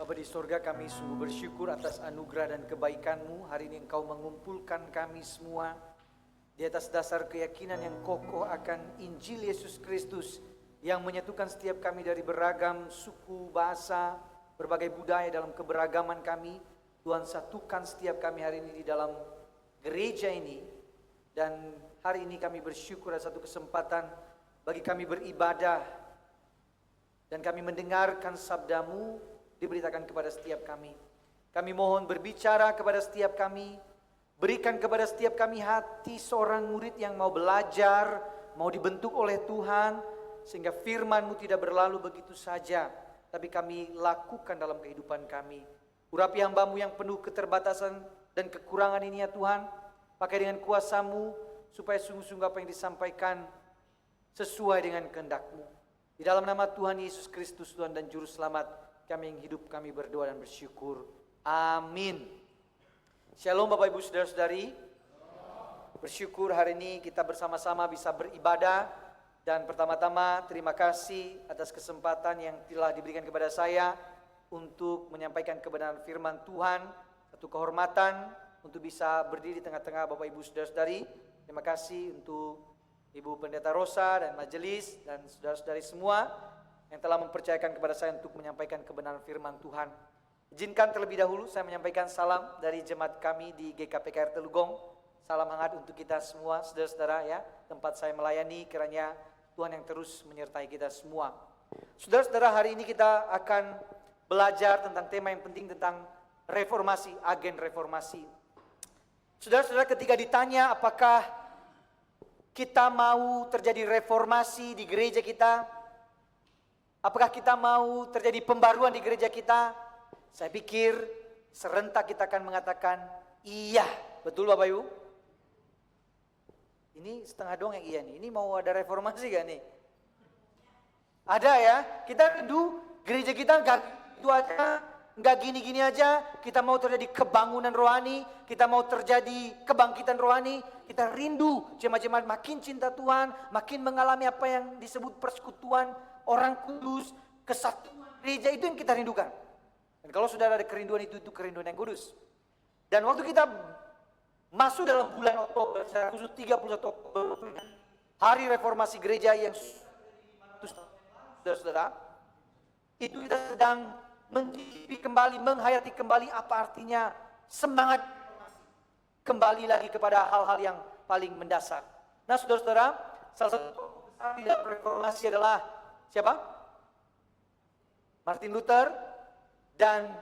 Bapa di sorga, kami sungguh bersyukur atas anugerah dan kebaikan-Mu. Hari ini Engkau mengumpulkan kami semua di atas dasar keyakinan yang kokoh akan Injil Yesus Kristus yang menyatukan setiap kami dari beragam suku, bahasa, berbagai budaya dalam keberagaman kami. Tuhan, satukan setiap kami hari ini di dalam gereja ini. Dan hari ini kami bersyukur ada satu kesempatan bagi kami beribadah dan kami mendengarkan sabda-Mu diberitakan kepada setiap kami. Kami mohon berbicara kepada setiap kami, berikan kepada setiap kami hati seorang murid yang mau belajar, mau dibentuk oleh Tuhan, sehingga firman-Mu tidak berlalu begitu saja, tapi kami lakukan dalam kehidupan kami. Urapi hamba-Mu yang penuh keterbatasan dan kekurangan ini ya Tuhan, pakai dengan kuasa-Mu, supaya sungguh-sungguh apa yang disampaikan sesuai dengan kehendak-Mu. Di dalam nama Tuhan Yesus Kristus, Tuhan dan Juru Selamat, kami yang hidup, kami berdoa dan bersyukur. Amin. Shalom Bapak Ibu Saudara-saudari. Bersyukur hari ini kita bersama-sama bisa beribadah. Dan pertama-tama terima kasih atas kesempatan yang telah diberikan kepada saya untuk menyampaikan kebenaran firman Tuhan. Satu kehormatan untuk bisa berdiri di tengah-tengah Bapak Ibu Saudara-saudari. Terima kasih untuk Ibu Pendeta Rosa dan majelis dan saudara-saudari semua yang telah mempercayakan kepada saya untuk menyampaikan kebenaran firman Tuhan. Izinkan terlebih dahulu saya menyampaikan salam dari jemaat kami di GKPKR Telugong. Salam hangat untuk kita semua, saudara-saudara ya, tempat saya melayani, kiranya Tuhan yang terus menyertai kita semua. Saudara-saudara, hari ini kita akan belajar tentang tema yang penting tentang reformasi, agen reformasi. Saudara-saudara, ketika ditanya apakah kita mau terjadi reformasi di gereja kita, apakah kita mau terjadi pembaruan di gereja kita? Saya pikir serentak kita akan mengatakan iya. Betul Bapak Ibu? Ini setengah doang yang iya nih. Ini mau ada reformasi gak nih? Ada ya. Kita rindu gereja kita gak itu aja, gak gini-gini aja. Kita mau terjadi kebangunan rohani, kita mau terjadi kebangkitan rohani. Kita rindu jemaat-jemaat makin cinta Tuhan, makin mengalami apa yang disebut persekutuan orang kudus, kesatuan gereja, itu yang kita rindukan. Dan kalau sudah ada kerinduan itu kerinduan yang kudus. Dan waktu kita masuk dalam bulan Oktober, secara khusus 31 Oktober, hari reformasi gereja yang saudara-saudara, itu kita sedang mencicipi kembali, menghayati kembali apa artinya semangat kembali lagi kepada hal-hal yang paling mendasar. Nah saudara-saudara, salah satu dalam reformasi adalah siapa? Martin Luther, dan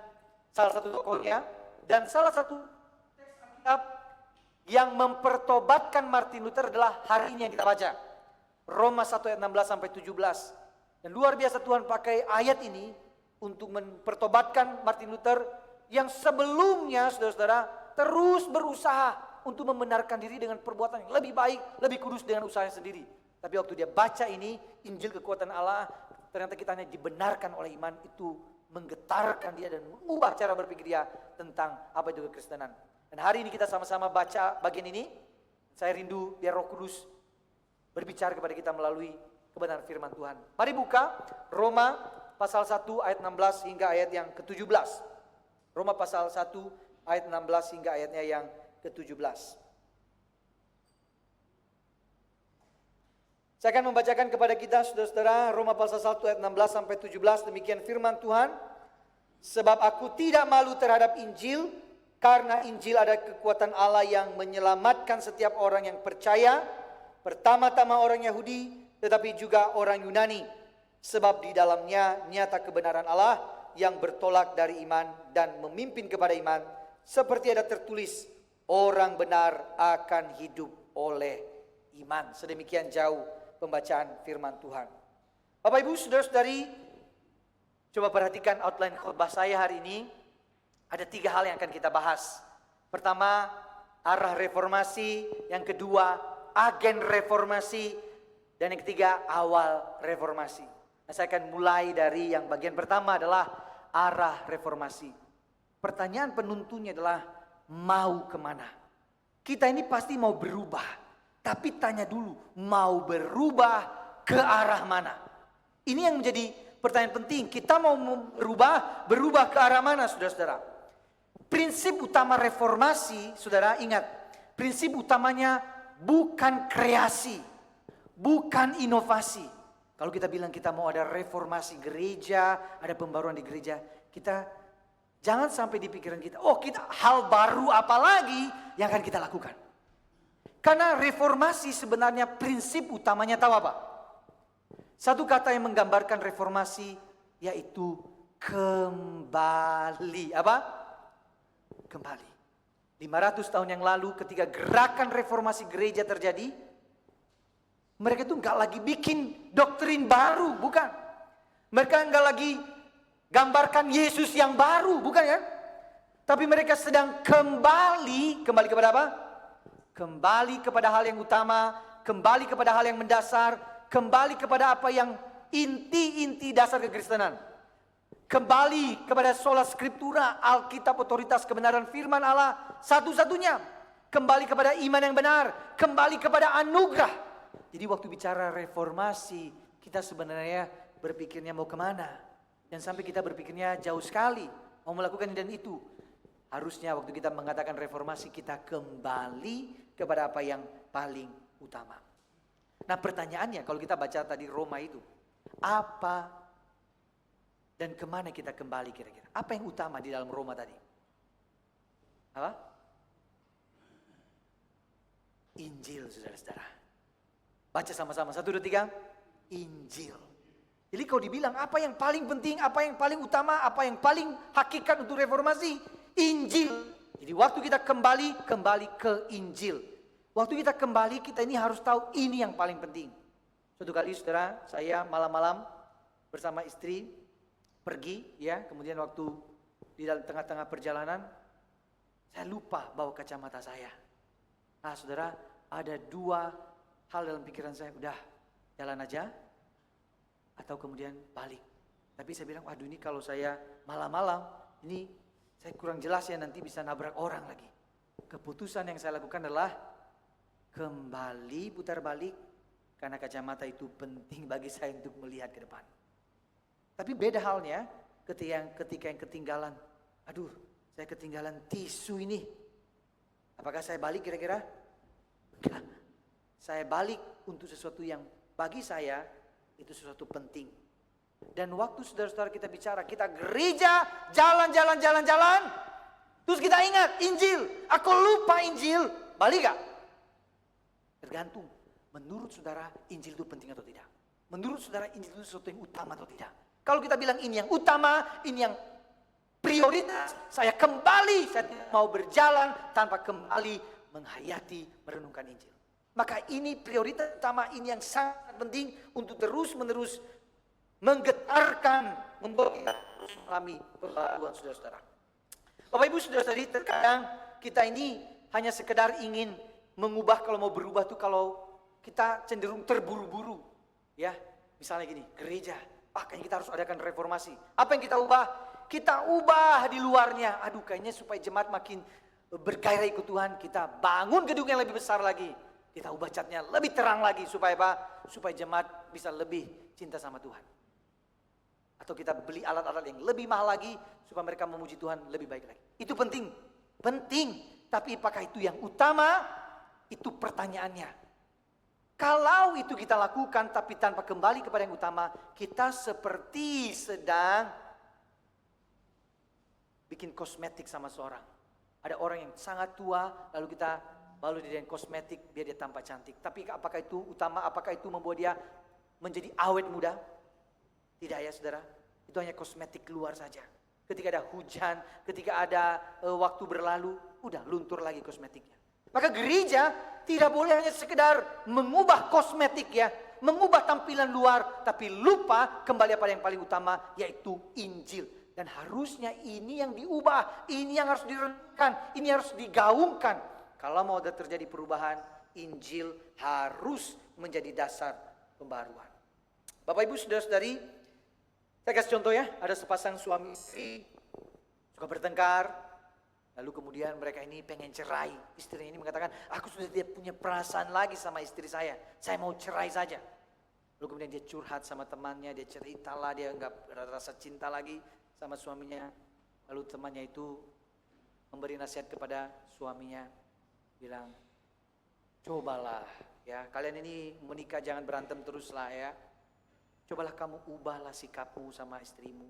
salah satu tokohnya, dan salah satu teks Alkitab yang mempertobatkan Martin Luther adalah hari ini yang kita baca. Roma 1 ayat 16 sampai 17. Dan luar biasa Tuhan pakai ayat ini untuk mempertobatkan Martin Luther yang sebelumnya saudara-saudara terus berusaha untuk membenarkan diri dengan perbuatan yang lebih baik, lebih kudus dengan usahanya sendiri. Tapi waktu dia baca ini, Injil kekuatan Allah, ternyata kita hanya dibenarkan oleh iman, itu menggetarkan dia dan mengubah cara berpikir dia tentang apa itu kekristenan. Dan hari ini kita sama-sama baca bagian ini. Saya rindu biar Roh Kudus berbicara kepada kita melalui kebenaran firman Tuhan. Mari buka Roma pasal 1 ayat 16 hingga ayat yang ke-17. Roma pasal 1 ayat 16 hingga ayatnya yang ke-17. Saya akan membacakan kepada kita saudara-saudara Roma pasal 1 ayat 16 sampai 17. Demikian firman Tuhan. Sebab aku tidak malu terhadap Injil, karena Injil ada kekuatan Allah yang menyelamatkan setiap orang yang percaya, pertama-tama orang Yahudi, tetapi juga orang Yunani. Sebab di dalamnya nyata kebenaran Allah yang bertolak dari iman dan memimpin kepada iman. Seperti ada tertulis, orang benar akan hidup oleh iman. Sedemikian jauh pembacaan firman Tuhan. Bapak Ibu saudara-saudari, coba perhatikan outline khotbah saya hari ini. Ada 3 hal yang akan kita bahas. Pertama, arah reformasi. Yang kedua, agen reformasi. Dan yang ketiga, awal reformasi. Nah, saya akan mulai dari yang bagian pertama adalah arah reformasi. Pertanyaan penuntunya adalah mau kemana? Kita ini pasti mau berubah. Tapi tanya dulu, mau berubah ke arah mana? Ini yang menjadi pertanyaan penting, kita mau berubah ke arah mana saudara-saudara? Prinsip utama reformasi, saudara ingat, prinsip utamanya bukan kreasi, bukan inovasi. Kalau kita bilang kita mau ada reformasi gereja, ada pembaruan di gereja, kita jangan sampai di pikiran kita, oh kita hal baru apa lagi yang akan kita lakukan. Karena reformasi sebenarnya prinsip utamanya tahu apa? Satu kata yang menggambarkan reformasi yaitu kembali. Apa? Kembali. 500 tahun yang lalu ketika gerakan reformasi gereja terjadi, mereka itu nggak lagi bikin doktrin baru, bukan. Mereka nggak lagi gambarkan Yesus yang baru, bukan kan? Tapi mereka sedang kembali kepada apa? Kembali kepada hal yang utama, kembali kepada hal yang mendasar, kembali kepada apa yang inti-inti dasar kekristenan. Kembali kepada sola scriptura, Alkitab, otoritas kebenaran firman Allah satu-satunya. Kembali kepada iman yang benar, kembali kepada anugerah. Jadi waktu bicara reformasi, kita sebenarnya berpikirnya mau kemana. Dan sampai kita berpikirnya jauh sekali, mau melakukan ini dan itu. Harusnya waktu kita mengatakan reformasi, kita kembali kepada apa yang paling utama. Nah pertanyaannya kalau kita baca tadi Roma itu, apa dan kemana kita kembali kira-kira? Apa yang utama di dalam Roma tadi? Apa? Injil, saudara-saudara. Baca sama-sama, 1, 2, 3. Injil. Jadi kalau dibilang apa yang paling penting, apa yang paling utama, apa yang paling hakikat untuk reformasi? Injil. Jadi waktu kita kembali ke Injil. Waktu kita kembali, kita ini harus tahu ini yang paling penting. Suatu kali saudara, saya malam-malam bersama istri pergi, ya. Kemudian waktu di dalam tengah-tengah perjalanan, saya lupa bawa kacamata saya. Nah saudara, ada 2 hal dalam pikiran saya, udah jalan aja, atau kemudian balik. Tapi saya bilang, waduh ini kalau saya malam-malam, ini saya kurang jelas ya, nanti bisa nabrak orang lagi. Keputusan yang saya lakukan adalah kembali putar balik, karena kacamata itu penting bagi saya untuk melihat ke depan. Tapi beda halnya ketika yang ketinggalan. Aduh, saya ketinggalan tisu ini. Apakah saya balik kira-kira? Enggak. Saya balik untuk sesuatu yang bagi saya itu sesuatu penting. Dan waktu saudara-saudara kita bicara, kita gereja, jalan. Terus kita ingat Injil. Aku lupa Injil. Balik gak? Tergantung. Menurut saudara Injil itu penting atau tidak? Menurut saudara Injil itu sesuatu yang utama atau tidak? Kalau kita bilang ini yang utama, ini yang prioritas, saya kembali, saya tidak mau berjalan tanpa kembali menghayati, merenungkan Injil. Maka ini prioritas utama, ini yang sangat penting untuk terus-menerus menggetarkan, membuat kita terus mengalami pembaruan saudara-saudara. Bapak Ibu saudara-saudari, terkadang kita ini hanya sekedar ingin mengubah, kalau mau berubah tuh kalau kita cenderung terburu-buru. Ya, misalnya gini, gereja, kayaknya kita harus adakan reformasi. Apa yang kita ubah? Kita ubah di luarnya. Aduh, kayaknya supaya jemaat makin bergairah ikut Tuhan, kita bangun gedung yang lebih besar lagi. Kita ubah catnya lebih terang lagi supaya apa? Supaya jemaat bisa lebih cinta sama Tuhan. Atau kita beli alat-alat yang lebih mahal lagi supaya mereka memuji Tuhan lebih baik lagi. Itu penting. Tapi apakah itu yang utama? Itu pertanyaannya. Kalau itu kita lakukan tapi tanpa kembali kepada yang utama, kita seperti sedang bikin kosmetik sama seorang. Ada orang yang sangat tua, lalu kita baru dia kosmetik biar dia tampak cantik. Tapi apakah itu utama? Apakah itu membuat dia menjadi awet muda? Tidak ya saudara. Itu hanya kosmetik luar saja. Ketika ada hujan, ketika ada waktu berlalu, udah luntur lagi kosmetiknya. Maka gereja tidak boleh hanya sekedar mengubah kosmetik ya, mengubah tampilan luar, tapi lupa kembali pada yang paling utama, yaitu Injil. Dan harusnya ini yang diubah, ini yang harus direnungkan, ini harus digaungkan. Kalau mau ada terjadi perubahan, Injil harus menjadi dasar pembaruan. Bapak Ibu saudara-saudari, saya kasih contoh ya, ada sepasang suami istri suka bertengkar, lalu kemudian mereka ini pengen cerai. Istrinya ini mengatakan, aku sudah tidak punya perasaan lagi sama istri saya mau cerai saja. Lalu kemudian dia curhat sama temannya, dia cerita lah, dia nggak ada rasa cinta lagi sama suaminya. Lalu temannya itu memberi nasihat kepada suaminya, bilang, cobalah ya, kalian ini menikah jangan berantem terus lah ya. Cobalah kamu ubahlah sikapmu sama istrimu.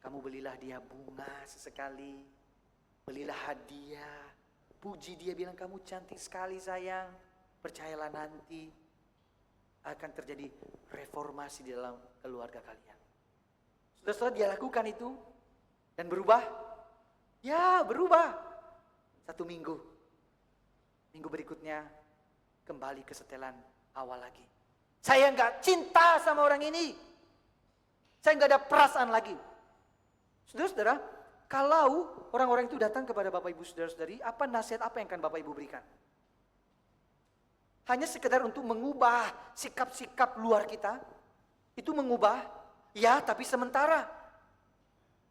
Kamu belilah dia bunga sesekali, belilah hadiah, puji dia, bilang kamu cantik sekali sayang. Percayalah nanti akan terjadi reformasi di dalam keluarga kalian. Saudara-saudara, dia lakukan itu dan berubah. Ya, berubah. 1 minggu. Minggu berikutnya kembali ke setelan awal lagi. Saya nggak cinta sama orang ini. Saya nggak ada perasaan lagi. Saudara-saudara, kalau orang-orang itu datang kepada Bapak Ibu saudara-saudari, apa nasihat apa yang akan Bapak Ibu berikan? Hanya sekedar untuk mengubah sikap-sikap luar kita. Itu mengubah, ya, tapi sementara.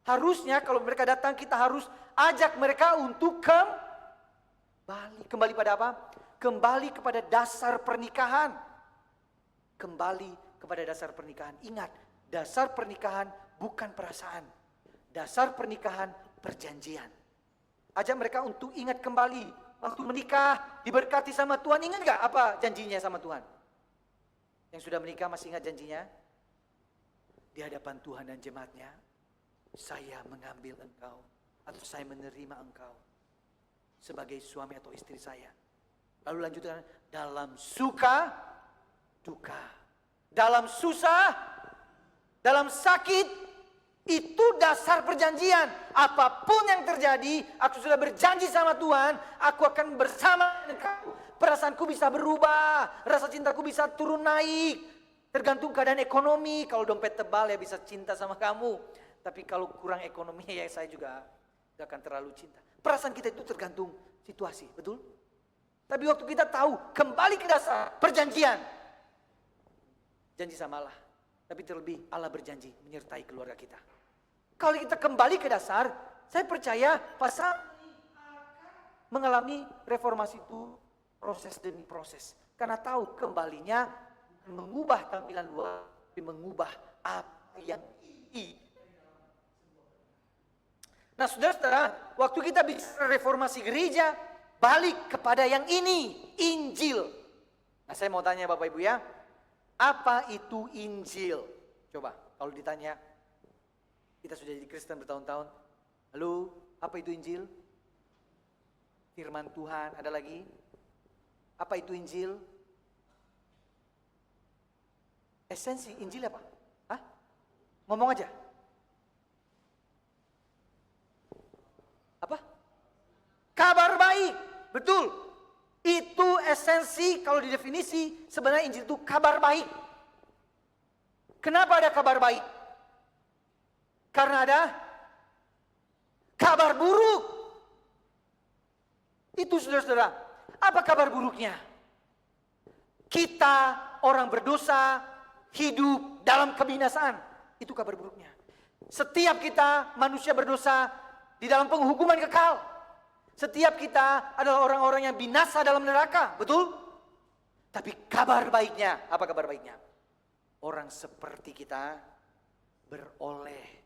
Harusnya kalau mereka datang, kita harus ajak mereka untuk kembali. Kembali pada apa? Kembali kepada dasar pernikahan. Kembali kepada dasar pernikahan. Ingat, dasar pernikahan bukan perasaan. Dasar pernikahan perjanjian. Ajak mereka untuk ingat kembali. Waktu menikah, diberkati sama Tuhan, ingat gak apa janjinya sama Tuhan? Yang sudah menikah masih ingat janjinya? Di hadapan Tuhan dan jemaatnya, saya mengambil engkau, atau saya menerima engkau sebagai suami atau istri saya. Lalu lanjutkan, dalam suka, duka, dalam susah, dalam sakit, itu dasar perjanjian. Apapun yang terjadi, aku sudah berjanji sama Tuhan, aku akan bersama engkau. Perasaanku bisa berubah, rasa cintaku bisa turun naik, tergantung keadaan ekonomi. Kalau dompet tebal ya bisa cinta sama kamu, tapi kalau kurang ekonomi ya saya juga gak akan terlalu cinta. Perasaan kita itu tergantung situasi, betul? Tapi waktu kita tahu, kembali ke dasar perjanjian, janji sama Allah. Tapi terlebih Allah berjanji menyertai keluarga kita. Kalau kita kembali ke dasar, saya percaya pasal mengalami reformasi itu proses demi proses. Karena tahu kembalinya mengubah tampilan luar, tapi mengubah apa yang ini. Nah saudara-saudara, waktu kita bicara reformasi gereja, balik kepada yang ini, Injil. Nah saya mau tanya Bapak Ibu ya, apa itu Injil? Coba kalau ditanya, kita sudah jadi Kristen bertahun-tahun. Lalu apa itu Injil? Firman Tuhan, ada lagi? Apa itu Injil? Esensi Injil apa? Hah? Ngomong aja. Apa? Kabar baik, betul. Itu esensi kalau didefinisi sebenarnya Injil itu kabar baik. Kenapa ada kabar baik? Karena ada kabar buruk. Itu saudara-saudara. Apa kabar buruknya? Kita orang berdosa hidup dalam kebinasaan. Itu kabar buruknya. Setiap kita manusia berdosa di dalam penghukuman kekal. Setiap kita adalah orang-orang yang binasa dalam neraka, betul? Tapi kabar baiknya, apa kabar baiknya? Orang seperti kita beroleh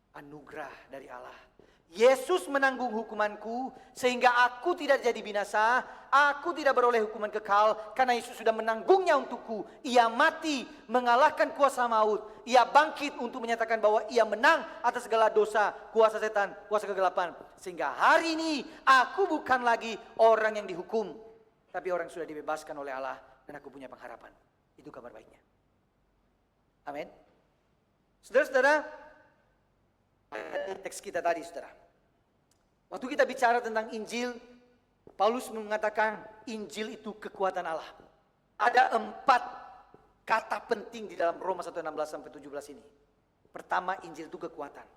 anugerah dari Allah. Yesus menanggung hukumanku sehingga aku tidak jadi binasa, aku tidak beroleh hukuman kekal karena Yesus sudah menanggungnya untukku. Ia mati mengalahkan kuasa maut, ia bangkit untuk menyatakan bahwa ia menang atas segala dosa, kuasa setan, kuasa kegelapan. Sehingga hari ini aku bukan lagi orang yang dihukum, tapi orang yang sudah dibebaskan oleh Allah dan aku punya pengharapan. Itu kabar baiknya. Amin. Saudara-saudara, teks kita tadi saudara. Waktu kita bicara tentang Injil, Paulus mengatakan Injil itu kekuatan Allah. Ada 4 kata penting di dalam Roma 1:16-17 ini. Pertama, Injil itu kekuatan.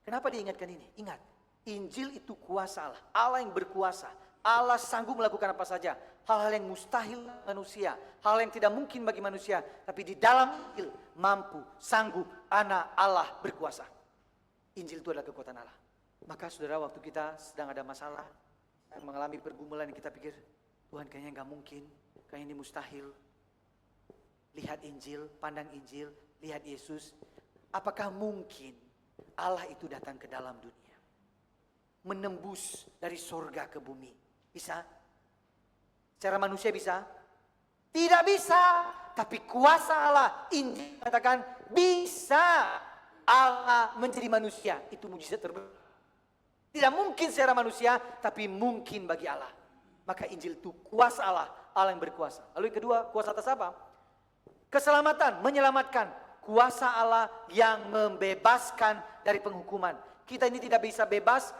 Kenapa diingatkan ini? Ingat, Injil itu kuasa Allah. Allah yang berkuasa. Allah sanggup melakukan apa saja. Hal-hal yang mustahil manusia. Hal yang tidak mungkin bagi manusia. Tapi di dalam Injil mampu, sanggup, anak Allah berkuasa. Injil itu adalah kekuatan Allah. Maka saudara, waktu kita sedang ada masalah, mengalami pergumulan yang kita pikir, Tuhan kayaknya nggak mungkin, kayaknya ini mustahil. Lihat Injil, pandang Injil, lihat Yesus. Apakah mungkin Allah itu datang ke dalam dunia? Menembus dari sorga ke bumi. Bisa? Secara manusia bisa? Tidak bisa. Tapi kuasa Allah, Injil katakan bisa Allah menjadi manusia. Itu mujizat terbesar. Tidak mungkin secara manusia, tapi mungkin bagi Allah. Maka Injil itu kuasa Allah, Allah yang berkuasa. Lalu yang kedua, kuasa atas apa? Keselamatan, menyelamatkan. Kuasa Allah yang membebaskan dari penghukuman. Kita ini tidak bisa bebas,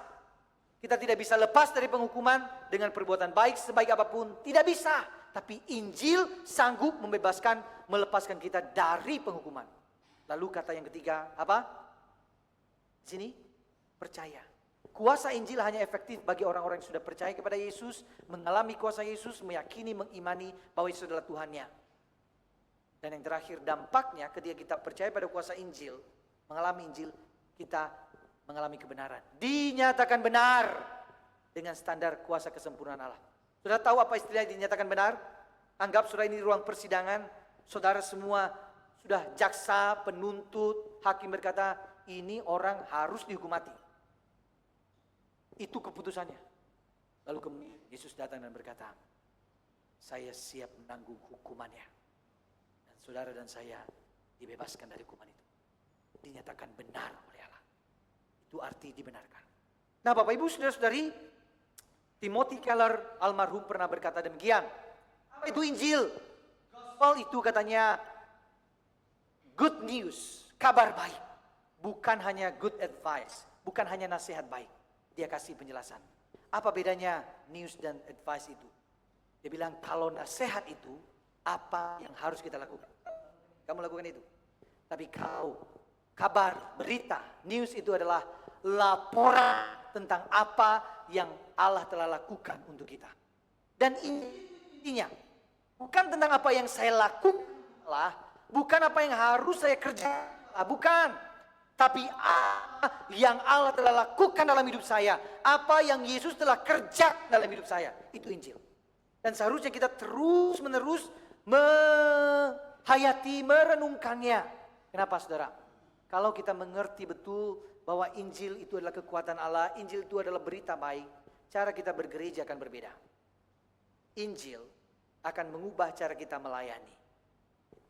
kita tidak bisa lepas dari penghukuman dengan perbuatan baik sebaik apapun. Tidak bisa. Tapi Injil sanggup membebaskan, melepaskan kita dari penghukuman. Lalu kata yang ketiga, apa? Di sini, percaya. Kuasa Injil hanya efektif bagi orang-orang yang sudah percaya kepada Yesus, mengalami kuasa Yesus, meyakini, mengimani bahwa Yesus adalah Tuhannya. Dan yang terakhir, dampaknya ketika kita percaya pada kuasa Injil, mengalami Injil, kita mengalami kebenaran. Dinyatakan benar dengan standar kuasa kesempurnaan Allah. Sudah tahu apa istilah dinyatakan benar? Anggap saudara ini ruang persidangan, saudara semua sudah jaksa, penuntut, hakim berkata, ini orang harus dihukum mati. Itu keputusannya. Lalu kemudian Yesus datang dan berkata, saya siap menanggung hukumannya. Dan saudara dan saya dibebaskan dari hukuman itu. Dinyatakan benar oleh Allah. Itu arti dibenarkan. Nah Bapak Ibu saudara-saudari, Timothy Keller almarhum pernah berkata demikian. Apa itu Injil? Gospel itu katanya good news, kabar baik. Bukan hanya good advice, bukan hanya nasihat baik. Dia kasih penjelasan. Apa bedanya news dan advice itu? Dia bilang kalau nasihat itu apa yang harus kita lakukan. Kamu lakukan itu. Tapi kalau kabar, berita, news itu adalah laporan tentang apa yang Allah telah lakukan untuk kita. Dan intinya bukan tentang apa yang saya lakukan, bukan apa yang harus saya kerjakan, bukan. Tapi apa yang Allah telah lakukan dalam hidup saya, apa yang Yesus telah kerja dalam hidup saya, itu Injil. Dan seharusnya kita terus-menerus menghayati, merenungkannya. Kenapa saudara? Kalau kita mengerti betul bahwa Injil itu adalah kekuatan Allah, Injil itu adalah berita baik, cara kita bergereja akan berbeda. Injil akan mengubah cara kita melayani.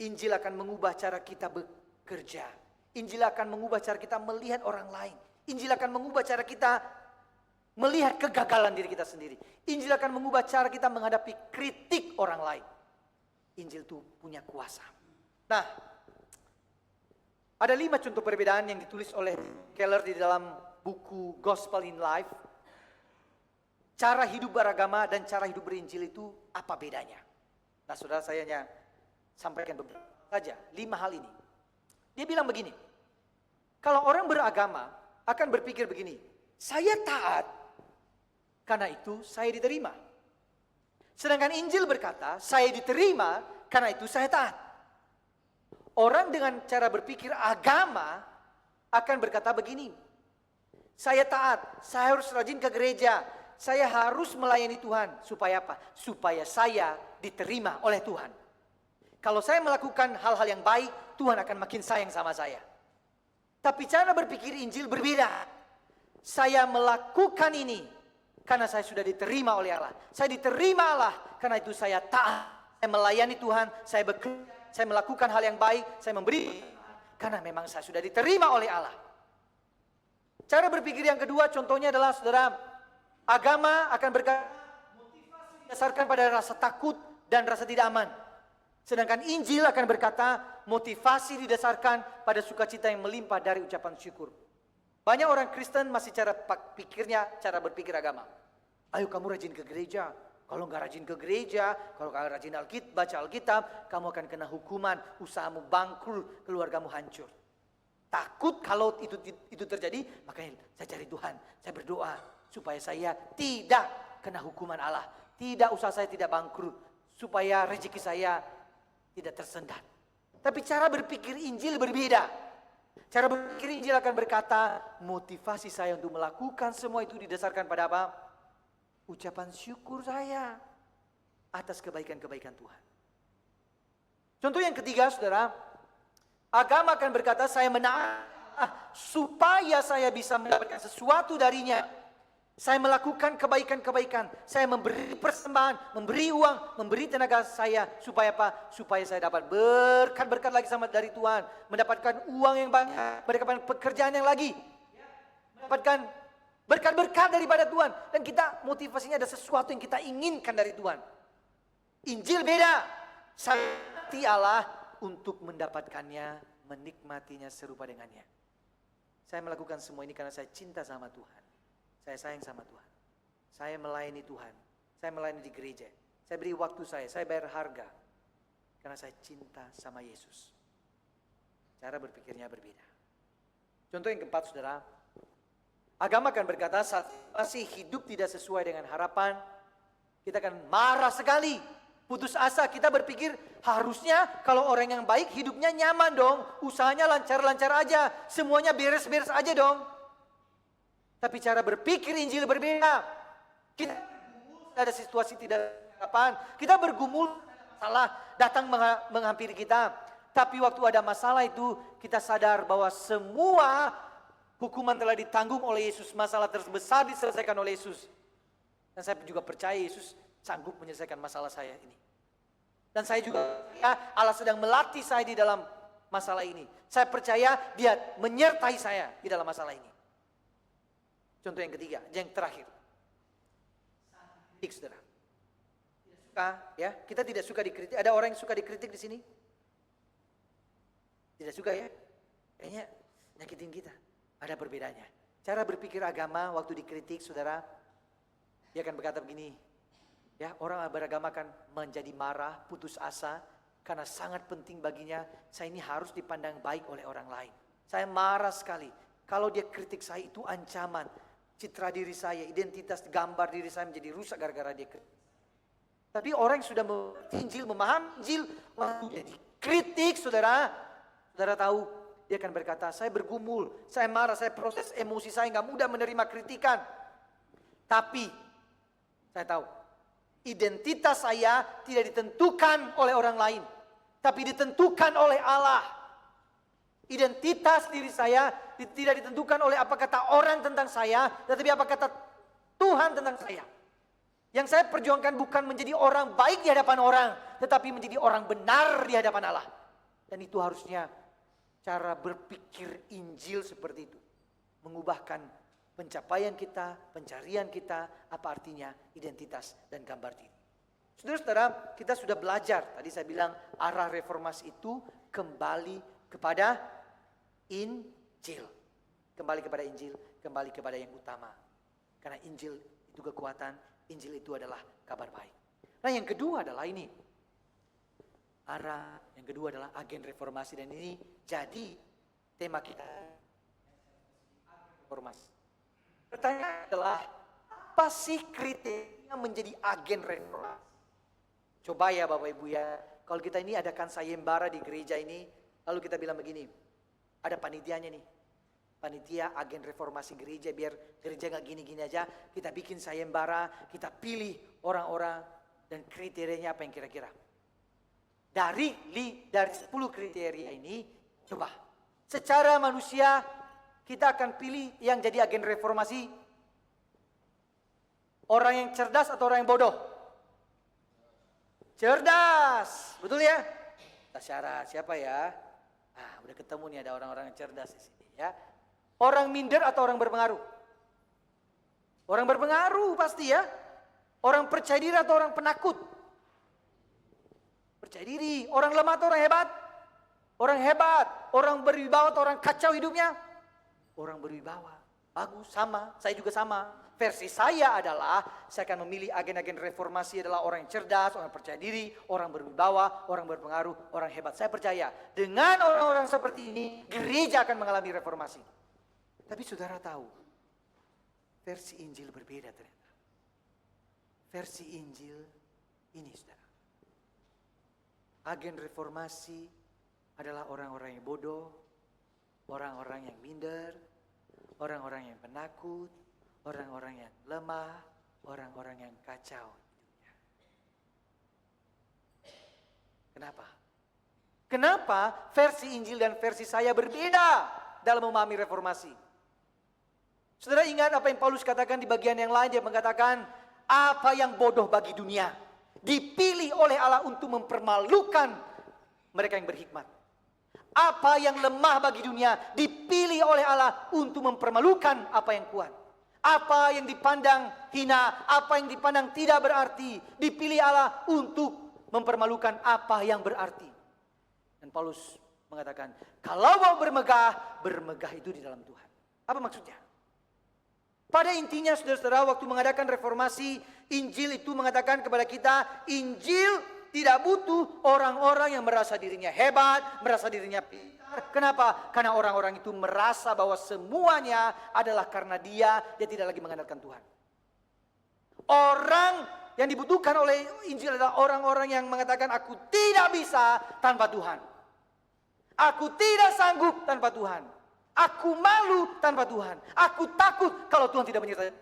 Injil akan mengubah cara kita bekerja. Injil akan mengubah cara kita melihat orang lain. Injil akan mengubah cara kita melihat kegagalan diri kita sendiri. Injil akan mengubah cara kita menghadapi kritik orang lain. Injil itu punya kuasa. Nah, ada 5 contoh perbedaan yang ditulis oleh Keller di dalam buku Gospel in Life. Cara hidup beragama dan cara hidup berinjil itu apa bedanya? Nah, saudara saya hanya sampaikan beberapa saja, 5 hal ini. Dia bilang begini, kalau orang beragama akan berpikir begini, saya taat, karena itu saya diterima. Sedangkan Injil berkata, saya diterima, karena itu saya taat. Orang dengan cara berpikir agama akan berkata begini, saya taat, saya harus rajin ke gereja, saya harus melayani Tuhan. Supaya apa? Supaya saya diterima oleh Tuhan. Kalau saya melakukan hal-hal yang baik, Tuhan akan makin sayang sama saya. Tapi cara berpikir Injil berbeda. Saya melakukan ini karena saya sudah diterima oleh Allah. Saya diterima Allah, karena itu saya taat. Saya melayani Tuhan, saya bekerja, saya melakukan hal yang baik, saya memberi. Karena memang saya sudah diterima oleh Allah. Cara berpikir yang kedua contohnya adalah saudara, agama akan berkata motivasi didasarkan pada rasa takut dan rasa tidak aman. Sedangkan Injil akan berkata motivasi didasarkan pada sukacita yang melimpah dari ucapan syukur. Banyak orang Kristen masih cara berpikir agama. Ayo kamu rajin ke gereja. Kalau nggak rajin ke gereja, kalau nggak rajin baca Alkitab, kamu akan kena hukuman, usahamu bangkrut, keluargamu hancur. Takut kalau itu terjadi, makanya saya cari Tuhan, saya berdoa supaya saya tidak kena hukuman Allah, usaha saya tidak bangkrut, supaya rezeki saya tidak tersendat. Tapi cara berpikir Injil berbeda. Cara berpikir Injil akan berkata, motivasi saya untuk melakukan semua itu didasarkan pada apa? Ucapan syukur saya. atas kebaikan-kebaikan Tuhan. Contoh yang ketiga, saudara, agama akan berkata, saya menaat supaya saya bisa mendapatkan sesuatu darinya. Saya melakukan kebaikan-kebaikan, saya memberi persembahan, memberi uang, memberi tenaga saya, supaya apa? Supaya saya dapat berkat-berkat lagi sama dari Tuhan, mendapatkan uang yang banyak, mendapatkan pekerjaan yang lagi, mendapatkan berkat-berkat daripada Tuhan. Dan kita motivasinya ada sesuatu yang kita inginkan dari Tuhan. Injil beda, sakti Allah untuk mendapatkannya, menikmatinya serupa dengannya. Saya melakukan semua ini karena saya cinta sama Tuhan. Saya sayang sama Tuhan. Saya melayani Tuhan. Saya melayani di gereja. Saya beri waktu saya bayar harga. Karena saya cinta sama Yesus. Cara berpikirnya berbeda. Contoh yang keempat, saudara. Agama akan berkata, saat masih hidup tidak sesuai dengan harapan, kita akan marah sekali. Putus asa, kita berpikir harusnya kalau orang yang baik hidupnya nyaman dong. Usahanya lancar-lancar aja. Semuanya beres-beres aja dong. Tapi cara berpikir Injil berbeda. Kita ada situasi tidak harapan. Kita bergumul, masalah datang menghampiri kita. Tapi waktu ada masalah itu, kita sadar bahwa semua hukuman telah ditanggung oleh Yesus. Masalah terbesar diselesaikan oleh Yesus. Dan saya juga percaya Yesus sanggup menyelesaikan masalah saya ini. Dan saya juga percaya Allah sedang melatih saya di dalam masalah ini. Saya percaya Dia menyertai saya di dalam masalah ini. Contoh yang ketiga, yang terakhir. Kritik, saudara. Ya, kita tidak suka dikritik. Ada orang yang suka dikritik di sini? Tidak suka ya? Kayaknya nyakitin kita. Ada perbedaannya. Cara berpikir agama waktu dikritik, saudara, dia akan berkata begini. Ya, orang beragama akan menjadi marah, putus asa, karena sangat penting baginya, saya ini harus dipandang baik oleh orang lain. Saya marah sekali. Kalau dia kritik saya itu ancaman. Citra diri saya, identitas, gambar diri saya menjadi rusak gara-gara dia kritik. Tapi orang yang sudah mengerti Injil, memahami Injil, waktu dia dikritik, saudara tahu, dia akan berkata, saya bergumul, saya marah, saya proses emosi saya, nggak mudah menerima kritikan. Tapi, saya tahu, identitas saya tidak ditentukan oleh orang lain, tapi ditentukan oleh Allah. Identitas diri saya tidak ditentukan oleh apa kata orang tentang saya, tetapi apa kata Tuhan tentang saya. Yang saya perjuangkan bukan menjadi orang baik di hadapan orang, tetapi menjadi orang benar di hadapan Allah. Dan itu harusnya cara berpikir Injil seperti itu. Mengubahkan pencapaian kita, pencarian kita, apa artinya identitas dan gambar diri. Saudara-saudara, kita sudah belajar. Tadi saya bilang arah reformasi itu kembali kepada Injil. Kembali kepada Injil, kembali kepada yang utama. Karena Injil itu kekuatan, Injil itu adalah kabar baik. Nah, yang kedua adalah ini. Yang kedua adalah agen reformasi, dan ini jadi tema kita. Reformasi. Pertanyaan adalah, apa sih kriteria menjadi agen reformasi? Coba ya Bapak Ibu ya, kalau kita ini adakan sayembara di gereja ini, lalu kita bilang begini, ada panitianya nih. Panitia agen reformasi gereja, biar gereja gak gini-gini aja. Kita bikin sayembara, kita pilih orang-orang, dan kriterianya apa yang kira-kira. Dari 10 kriteria ini, coba. Secara manusia, kita akan pilih yang jadi agen reformasi. Orang yang cerdas atau orang yang bodoh? Cerdas, betul ya? Kita syarat, siapa ya? Udah ketemu nih, ada orang-orang yang cerdas di sini ya. Orang minder atau orang berpengaruh? Orang berpengaruh pasti ya. Orang percaya diri atau orang penakut? Percaya diri. Orang lemah atau orang hebat? Orang hebat. Orang berwibawa atau orang kacau hidupnya? Orang berwibawa. Bagus, sama. Saya juga sama. Versi saya adalah, saya akan memilih agen-agen reformasi adalah orang yang cerdas, orang percaya diri, orang berwibawa, orang berpengaruh, orang hebat. Saya percaya dengan orang-orang seperti ini, gereja akan mengalami reformasi. Tapi saudara tahu, versi Injil berbeda ternyata. Versi Injil ini, saudara. Agen reformasi adalah orang-orang yang bodoh, orang-orang yang minder, orang-orang yang penakut, orang-orang yang lemah, orang-orang yang kacau hidupnya. Kenapa? Kenapa versi Injil dan versi saya berbeda dalam memahami reformasi? Saudara ingat apa yang Paulus katakan di bagian yang lain. Dia mengatakan, apa yang bodoh bagi dunia dipilih oleh Allah untuk mempermalukan mereka yang berhikmat. Apa yang lemah bagi dunia dipilih oleh Allah untuk mempermalukan apa yang kuat. Apa yang dipandang hina, apa yang dipandang tidak berarti, dipilih Allah untuk mempermalukan apa yang berarti. Dan Paulus mengatakan, kalau mau bermegah, bermegah itu di dalam Tuhan. Apa maksudnya? Pada intinya saudara-saudara, waktu mengadakan reformasi, Injil itu mengatakan kepada kita, Injil tidak butuh orang-orang yang merasa dirinya hebat, merasa dirinya pintar. Kenapa? Karena orang-orang itu merasa bahwa semuanya adalah karena dia tidak lagi mengandalkan Tuhan. Orang yang dibutuhkan oleh Injil adalah orang-orang yang mengatakan, aku tidak bisa tanpa Tuhan. Aku tidak sanggup tanpa Tuhan. Aku malu tanpa Tuhan. Aku takut kalau Tuhan tidak menyertai.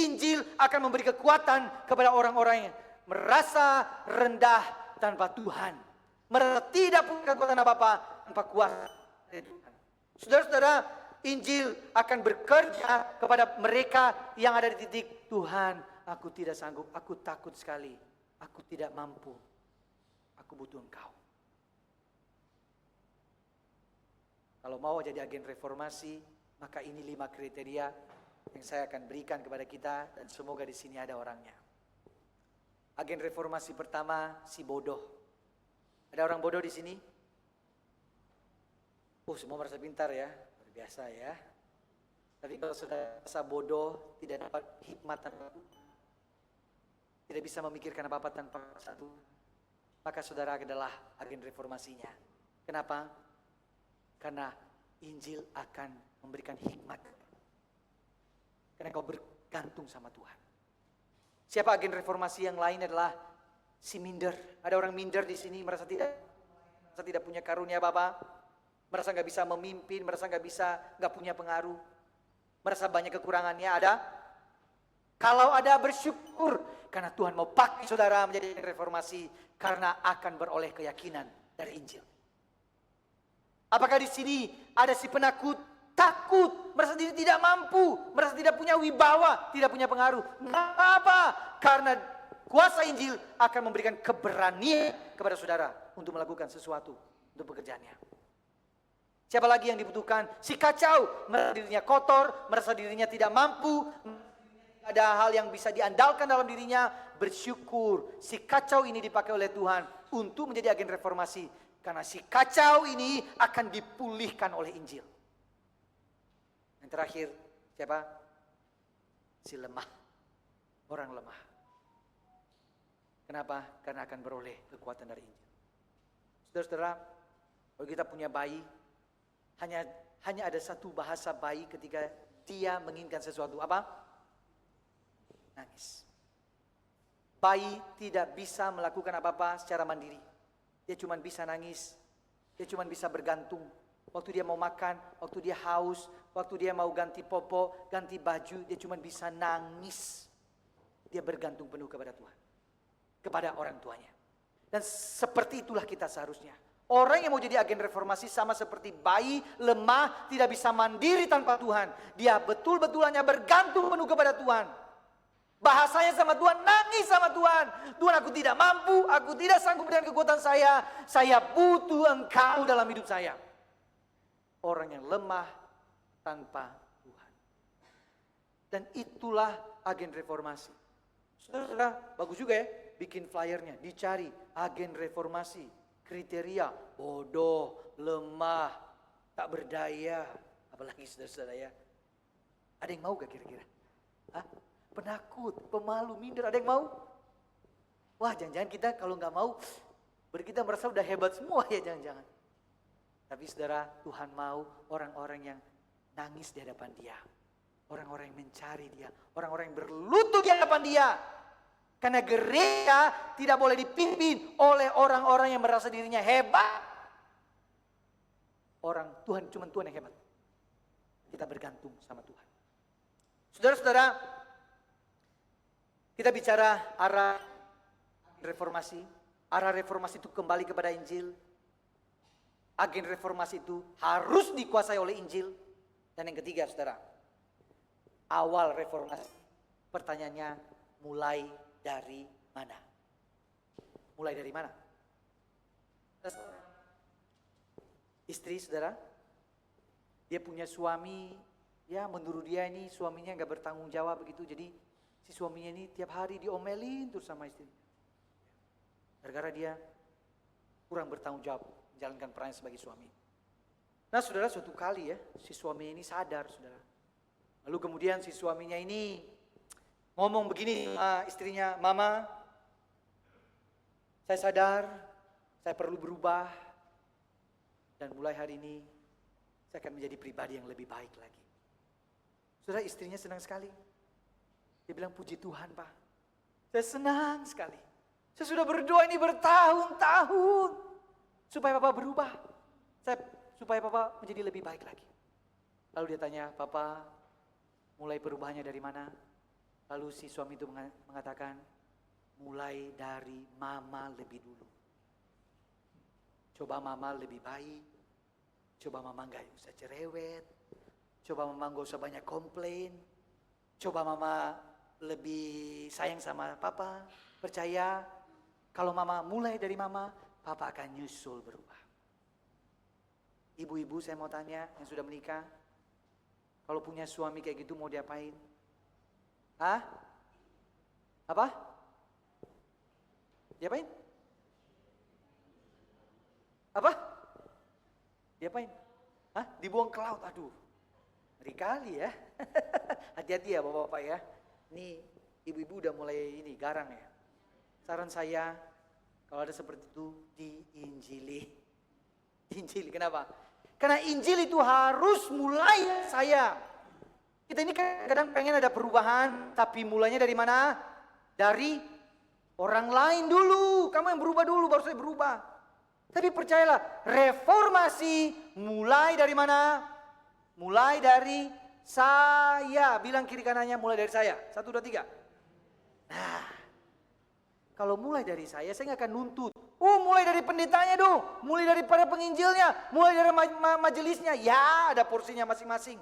Injil akan memberi kekuatan kepada orang-orang yang merasa rendah tanpa Tuhan. Merasa tidak punya kekuatan apa-apa tanpa kuasa dari Tuhan. Saudara-saudara, Injil akan bekerja kepada mereka yang ada di titik, Tuhan, aku tidak sanggup, aku takut sekali, aku tidak mampu, aku butuh Engkau. Kalau mau jadi agen reformasi, maka ini 5 kriteria yang saya akan berikan kepada kita dan semoga di sini ada orangnya. Agen reformasi pertama, si bodoh. Ada orang bodoh di sini? Semua merasa pintar ya, luar biasa ya. Tapi kalau sudah merasa bodoh, tidak dapat hikmat tanpa Tuhan, tidak bisa memikirkan apa-apa tanpa satu, maka saudara adalah agen reformasinya. Kenapa? Karena Injil akan memberikan hikmat. Karena kau bergantung sama Tuhan. Siapa agen reformasi yang lain adalah si minder. Ada orang minder di sini, merasa tidak punya karunia apa-apa, merasa nggak bisa memimpin, merasa nggak punya pengaruh, merasa banyak kekurangannya. Ada? Kalau ada, bersyukur karena Tuhan mau pakai saudara menjadi reformasi karena akan beroleh keyakinan dari Injil. Apakah di sini ada si penakut, takut, merasa diri tidak mampu, merasa tidak punya wibawa, tidak punya pengaruh? Nggak apa-apa, karena kuasa Injil akan memberikan keberanian kepada saudara untuk melakukan sesuatu untuk pekerjaannya. Siapa lagi yang dibutuhkan? Si kacau, merasa dirinya kotor, merasa dirinya tidak mampu, ada hal yang bisa diandalkan dalam dirinya. Bersyukur si kacau ini dipakai oleh Tuhan untuk menjadi agen reformasi. Karena si kacau ini akan dipulihkan oleh Injil. Yang terakhir, siapa? Si lemah. Orang lemah. Kenapa? Karena akan beroleh kekuatan dari Injil. Saudara-saudara, kalau kita punya bayi, hanya ada satu bahasa bayi ketika dia menginginkan sesuatu. Apa? Nangis. Bayi tidak bisa melakukan apa-apa secara mandiri. Dia cuma bisa nangis, dia cuma bisa bergantung. Waktu dia mau makan, waktu dia haus, waktu dia mau ganti popok, ganti baju, dia cuma bisa nangis. Dia bergantung penuh kepada Tuhan, kepada orang tuanya. Dan seperti itulah kita seharusnya. Orang yang mau jadi agen reformasi sama seperti bayi lemah, tidak bisa mandiri tanpa Tuhan. Dia betul-betul hanya bergantung penuh kepada Tuhan. Bahasanya sama Tuhan, nangis sama Tuhan. Tuhan, aku tidak mampu, aku tidak sanggup dengan kekuatan saya. Saya butuh Engkau dalam hidup saya. Orang yang lemah tanpa Tuhan. Dan itulah agen reformasi. Saudara, bagus juga ya, bikin flyernya, dicari agen reformasi. Kriteria, bodoh, lemah, tak berdaya. Apalagi saudara-saudara ya. Ada yang mau gak kira-kira? Hah? Penakut, pemalu, minder, ada yang mau? Wah, jangan-jangan kita kalau nggak mau, kita merasa udah hebat semua ya, jangan-jangan. Tapi saudara, Tuhan mau orang-orang yang nangis di hadapan Dia. Orang-orang yang mencari Dia. Orang-orang yang berlutut di hadapan Dia. Karena gereja tidak boleh dipimpin oleh orang-orang yang merasa dirinya hebat. Tuhan, cuma Tuhan yang hebat. Kita bergantung sama Tuhan. Saudara-saudara, kita bicara arah reformasi. arah reformasi itu kembali kepada Injil. Agen reformasi itu harus dikuasai oleh Injil. Dan yang ketiga, saudara, awal reformasi, pertanyaannya mulai dari mana? Mulai dari mana? Istri, saudara, dia punya suami, ya menurut dia ini suaminya gak bertanggung jawab begitu. Jadi si suaminya ini tiap hari diomelin terus sama istri. Gara-gara dia kurang bertanggung jawab menjalankan perannya sebagai suami. Nah saudara, suatu kali ya, si suami ini sadar, saudara. Lalu kemudian si suaminya ini ngomong begini sama istrinya, "Mama, saya sadar saya perlu berubah. Dan mulai hari ini saya akan menjadi pribadi yang lebih baik lagi." Saudara, istrinya senang sekali. Dia bilang, "Puji Tuhan, Pak. Saya senang sekali. Saya sudah berdoa ini bertahun-tahun supaya Papa berubah. Supaya Papa menjadi lebih baik lagi." Lalu dia tanya, "Papa, mulai perubahannya dari mana?" Lalu si suami itu mengatakan, "Mulai dari Mama lebih dulu. Coba Mama lebih baik. Coba Mama gak usah cerewet. Coba Mama gak usah banyak komplain. Coba Mama lebih sayang sama Papa. Percaya kalau Mama mulai dari Mama, Papa akan nyusul berubah." Ibu-ibu, saya mau tanya yang sudah menikah, kalau punya suami kayak gitu mau diapain? Hah? Apa? Diapain? Apa? Diapain? Hah? Dibuang ke laut. Aduh, ngeri kali ya. Hati-hati ya bapak-bapak ya. Nih ibu-ibu udah mulai ini garang ya. Saran saya, kalau ada seperti itu, diinjili. Injil, kenapa? Karena Injil itu harus mulai saya. Kita ini kadang pengen ada perubahan, tapi mulainya dari mana? Dari orang lain dulu. Kamu yang berubah dulu, baru saya berubah. Tapi percayalah, reformasi mulai dari mana? Mulai dari saya. Bilang kiri kanannya, mulai dari saya. 1, 2, 3. Nah, kalau mulai dari saya nggak akan nuntut. Mulai dari pendetanya dong, mulai dari para penginjilnya, mulai dari majelisnya. Ya, ada porsinya masing-masing.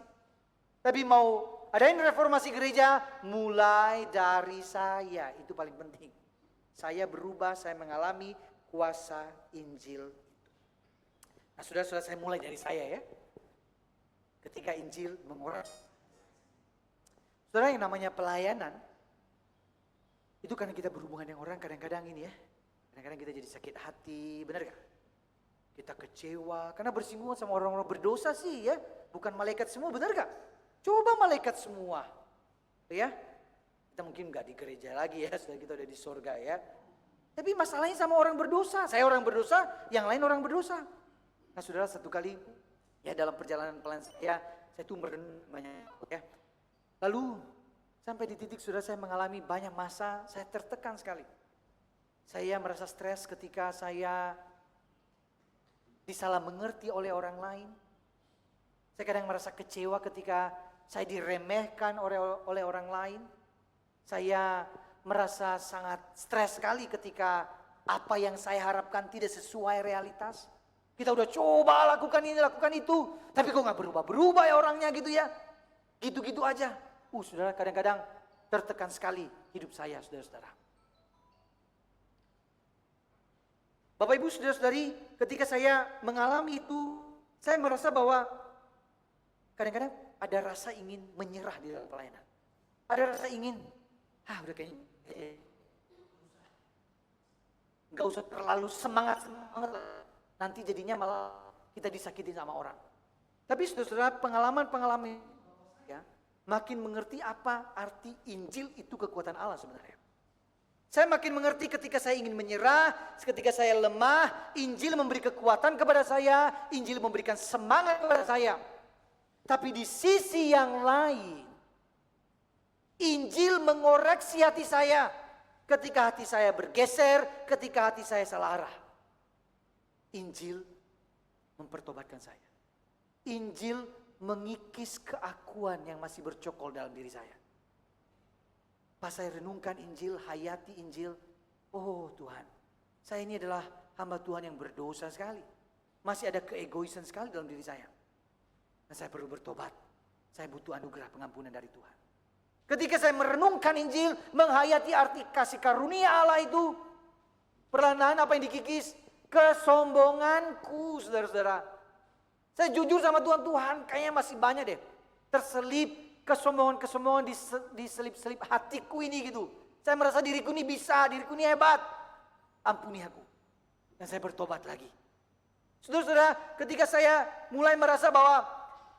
Tapi mau adain reformasi gereja, mulai dari saya. Itu paling penting. Saya berubah, saya mengalami kuasa Injil. Nah, saudara-saudara, saya mulai dari saya ya. Ketika Injil menguras. Saudara, yang namanya pelayanan, itu karena kita berhubungan dengan orang kadang-kadang ini ya. Kadang-kadang kita jadi sakit hati, benar gak? Kita kecewa, karena bersinggungan sama orang-orang berdosa sih ya. Bukan malaikat semua, benar gak? Coba malaikat semua. Ya, kita mungkin gak di gereja lagi ya, setelah kita udah di surga ya. Tapi masalahnya sama orang berdosa. Saya orang berdosa, yang lain orang berdosa. Nah saudara, satu kali ya dalam perjalanan pelayanan saya tuh merenung banyak ya. Lalu sampai di titik saudara, saya mengalami banyak masa saya tertekan sekali. Saya merasa stres ketika saya disalah mengerti oleh orang lain. Saya kadang merasa kecewa ketika saya diremehkan oleh orang lain. Saya merasa sangat stres sekali ketika apa yang saya harapkan tidak sesuai realitas. Kita udah coba lakukan ini, lakukan itu, tapi kok gak berubah-berubah ya orangnya gitu ya. Gitu-gitu aja. Saudara, kadang-kadang tertekan sekali hidup saya, saudara-saudara. Bapak Ibu saudara-saudari, ketika saya mengalami itu, saya merasa bahwa kadang-kadang ada rasa ingin menyerah di dalam pelayanan. Ada rasa ingin, udah kayaknya gak usah terlalu semangat. Nanti jadinya malah kita disakitin sama orang. Tapi saudara-saudara, pengalaman-pengalaman ya, makin mengerti apa arti Injil itu kekuatan Allah sebenarnya. Saya makin mengerti ketika saya ingin menyerah, ketika saya lemah, Injil memberi kekuatan kepada saya, Injil memberikan semangat kepada saya. Tapi di sisi yang lain, Injil mengoreksi hati saya ketika hati saya bergeser, ketika hati saya salah arah. Injil mempertobatkan saya. Injil mengikis keakuan yang masih bercokol dalam diri saya. Pas saya renungkan Injil, hayati Injil, oh Tuhan, Saya ini adalah hamba Tuhan yang berdosa sekali. Masih ada keegoisan sekali dalam diri saya. Dan saya perlu bertobat. Saya butuh anugerah pengampunan dari Tuhan. Ketika saya merenungkan Injil, menghayati arti kasih karunia Allah itu, perlahan apa yang dikikis? Kesombonganku, saudara-saudara. Saya jujur sama Tuhan, Tuhan kayaknya masih banyak deh. Terselip kesombongan-kesombongan di selip-selip hatiku ini gitu. Saya merasa diriku ini bisa, diriku ini hebat. Ampuni aku. Dan saya bertobat lagi. Saudara-saudara, ketika saya mulai merasa bahwa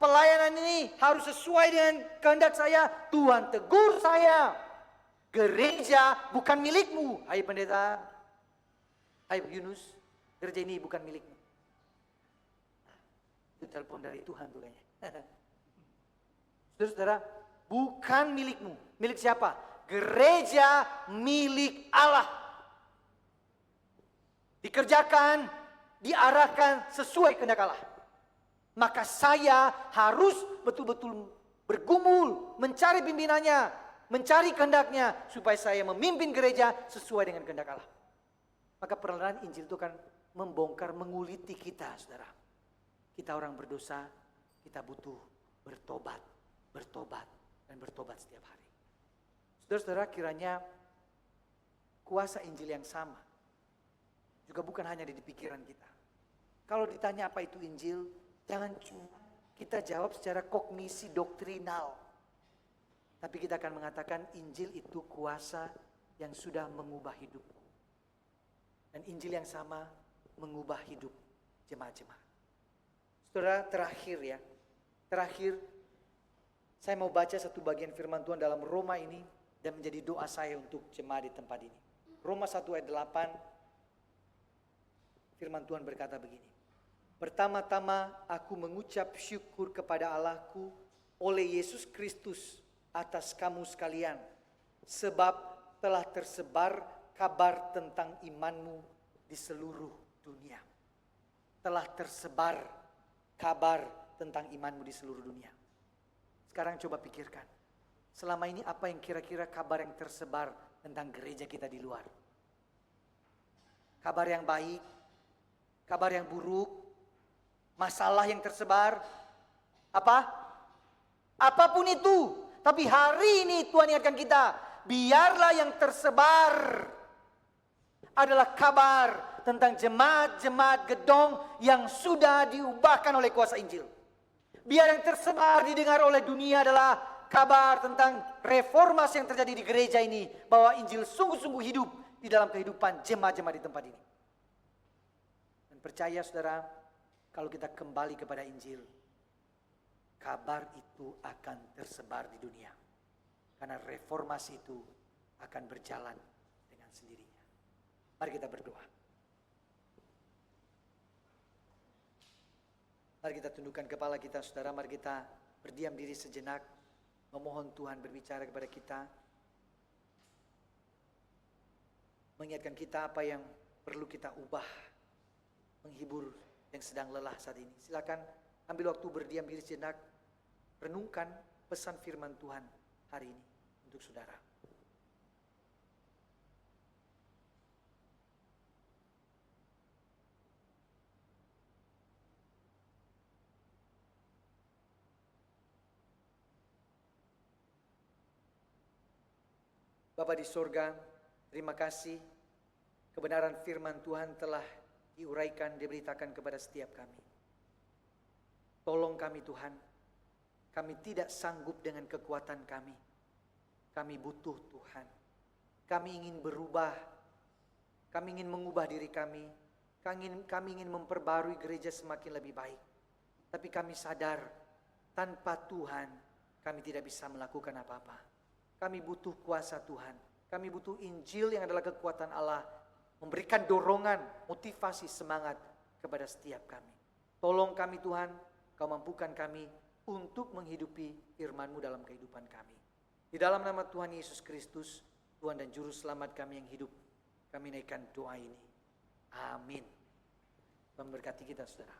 pelayanan ini harus sesuai dengan kehendak saya, Tuhan tegur saya. Gereja bukan milikmu. Hai pendeta, hai Yunus, gereja ini bukan milikmu. Itu telepon dari Tuhan tuh kayaknya. Saudara-saudara, bukan milikmu. Milik siapa? Gereja milik Allah. Dikerjakan, diarahkan sesuai kehendak Allah. Maka saya harus betul-betul bergumul, mencari pimpinannya, mencari kehendaknya, supaya saya memimpin gereja sesuai dengan kehendak Allah. Maka perlahan Injil itu akan membongkar, menguliti kita, saudara. Kita orang berdosa, kita butuh bertobat, dan bertobat setiap hari. Saudara-saudara, kiranya kuasa Injil yang sama juga bukan hanya di pikiran kita. Kalau ditanya apa itu Injil, jangan cuma kita jawab secara kognisi doktrinal. Tapi kita akan mengatakan Injil itu kuasa yang sudah mengubah hidup. Dan Injil yang sama mengubah hidup jemaat-jemaat. Saudara, terakhir saya mau baca satu bagian firman Tuhan dalam Roma ini dan menjadi doa saya untuk jemaat di tempat ini. Roma 1 ayat 8, firman Tuhan berkata begini. Pertama-tama aku mengucap syukur kepada Allahku oleh Yesus Kristus atas kamu sekalian, sebab telah tersebar kabar tentang imanmu di seluruh dunia. Telah tersebar kabar tentang imanmu di seluruh dunia. Sekarang coba pikirkan, selama ini apa yang kira-kira kabar yang tersebar tentang gereja kita di luar? Kabar yang baik, kabar yang buruk, masalah yang tersebar, apa? Apapun itu. Tapi hari ini Tuhan ingatkan kita, biarlah yang tersebar adalah kabar tentang jemaat-jemaat gedong yang sudah diubahkan oleh kuasa Injil. Biar yang tersebar didengar oleh dunia adalah kabar tentang reformasi yang terjadi di gereja ini, bahwa Injil sungguh-sungguh hidup di dalam kehidupan jemaat-jemaat di tempat ini. Dan percaya saudara, kalau kita kembali kepada Injil, kabar itu akan tersebar di dunia. Karena reformasi itu akan berjalan dengan sendirinya. Mari kita berdoa. Mari kita tundukkan kepala kita, saudara. Mari kita berdiam diri sejenak. Memohon Tuhan berbicara kepada kita. Mengingatkan kita apa yang perlu kita ubah. Menghibur yang sedang lelah saat ini. Silakan ambil waktu berdiam diri sejenak. Renungkan pesan firman Tuhan hari ini untuk saudara. Bapa di sorga, terima kasih kebenaran firman Tuhan telah diuraikan, diberitakan kepada setiap kami. Tolong kami Tuhan. Kami tidak sanggup dengan kekuatan kami. Kami butuh Tuhan. Kami ingin berubah. Kami ingin mengubah diri kami. Kami ingin memperbarui gereja semakin lebih baik. Tapi kami sadar, tanpa Tuhan, kami tidak bisa melakukan apa-apa. Kami butuh kuasa Tuhan. Kami butuh Injil yang adalah kekuatan Allah. Memberikan dorongan, motivasi, semangat kepada setiap kami. Tolong kami Tuhan, Kau mampukan kami untuk menghidupi firman-Mu dalam kehidupan kami. Di dalam nama Tuhan Yesus Kristus, Tuhan dan Juru Selamat kami yang hidup, kami naikkan doa ini. Amin. Memberkati kita saudara.